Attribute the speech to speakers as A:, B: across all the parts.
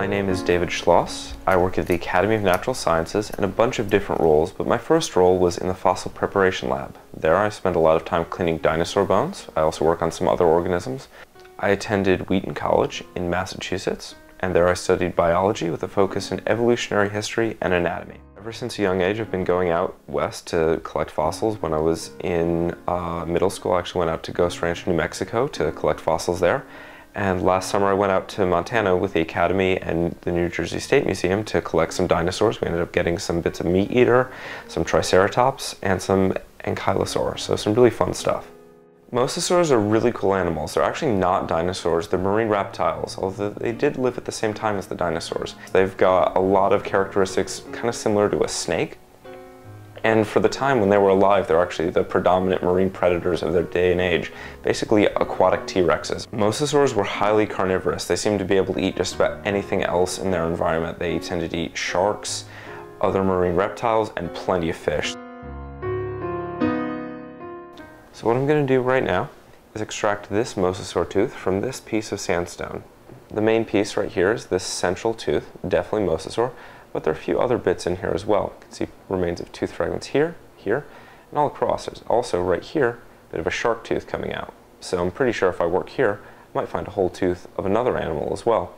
A: My name is David Schloss. I work at the Academy of Natural Sciences in a bunch of different roles, but my first role was in the fossil preparation lab. There I spent a lot of time cleaning dinosaur bones. I also work on some other organisms. I attended Wheaton College in Massachusetts, and there I studied biology with a focus in evolutionary history and anatomy. Ever since a young age, I've been going out west to collect fossils. When I was in middle school, I actually went out to Ghost Ranch, New Mexico to collect fossils there. And last summer I went out to Montana with the Academy and the New Jersey State Museum to collect some dinosaurs. We ended up getting some bits of meat eater, some triceratops, and some ankylosaur, so some really fun stuff. Mosasaurs are really cool animals. They're actually not dinosaurs, they're marine reptiles, although they did live at the same time as the dinosaurs. They've got a lot of characteristics kind of similar to a snake. And for the time when they were alive, they're actually the predominant marine predators of their day and age, basically aquatic T-Rexes. Mosasaurs were highly carnivorous. They seemed to be able to eat just about anything else in their environment. They tended to eat sharks, other marine reptiles, and plenty of fish. So what I'm going to do right now is extract this mosasaur tooth from this piece of sandstone. The main piece right here is this central tooth, definitely mosasaur. But there are a few other bits in here as well. You can see remains of tooth fragments here, here, and all across. There's also right here a bit of a shark tooth coming out. So I'm pretty sure if I work here, I might find a whole tooth of another animal as well.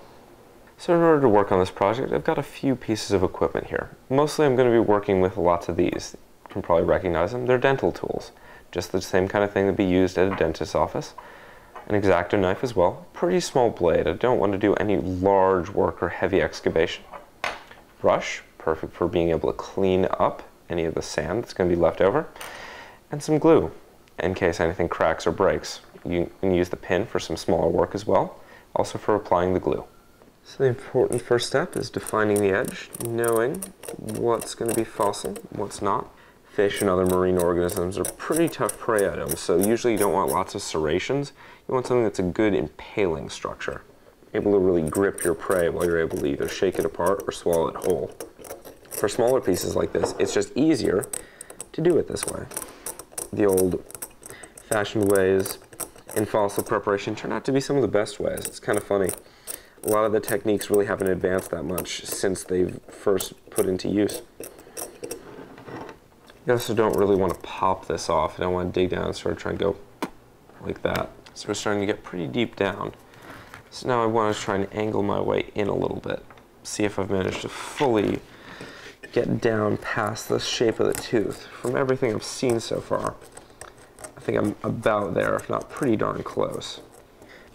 A: So in order to work on this project, I've got a few pieces of equipment here. Mostly I'm going to be working with lots of these. You can probably recognize them. They're dental tools. Just the same kind of thing that'd be used at a dentist's office. An X-Acto knife as well. Pretty small blade. I don't want to do any large work or heavy excavation. Brush, perfect for being able to clean up any of the sand that's going to be left over, and some glue in case anything cracks or breaks. You can use the pin for some smaller work as well, also for applying the glue. So the important first step is defining the edge, knowing what's going to be fossil, what's not. Fish and other marine organisms are pretty tough prey items, so usually you don't want lots of serrations. You want something that's a good impaling structure, able to really grip your prey while you're able to either shake it apart or swallow it whole. For smaller pieces like this, it's just easier to do it this way. The old-fashioned ways in fossil preparation turn out to be some of the best ways. It's kind of funny. A lot of the techniques really haven't advanced that much since they've first put into use. You also don't really want to pop this off. I don't want to dig down and sort of try and go like that. So we're starting to get pretty deep down. So now I want to try and angle my way in a little bit. See if I've managed to fully get down past the shape of the tooth. From everything I've seen so far, I think I'm about there, if not pretty darn close.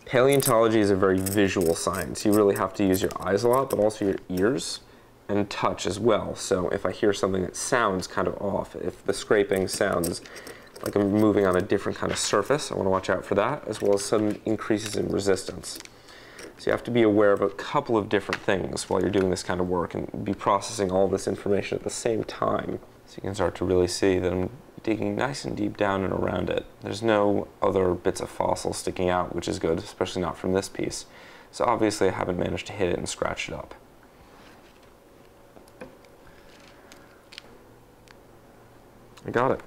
A: Paleontology is a very visual science. You really have to use your eyes a lot, but also your ears and touch as well. So if I hear something that sounds kind of off, if the scraping sounds like I'm moving on a different kind of surface, I want to watch out for that, as well as sudden increases in resistance. So you have to be aware of a couple of different things while you're doing this kind of work and be processing all this information at the same time. So you can start to really see that I'm digging nice and deep down and around it. There's no other bits of fossil sticking out, which is good, especially not from this piece. So obviously I haven't managed to hit it and scratch it up. I got it.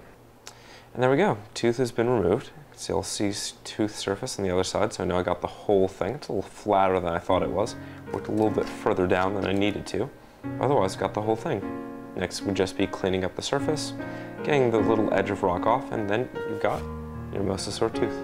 A: And there we go. Tooth has been removed. You'll see tooth surface on the other side, so I know I got the whole thing. It's a little flatter than I thought it was. Worked a little bit further down than I needed to. Otherwise, got the whole thing. Next would just be cleaning up the surface, getting the little edge of rock off, and then you've got your mosasaur tooth.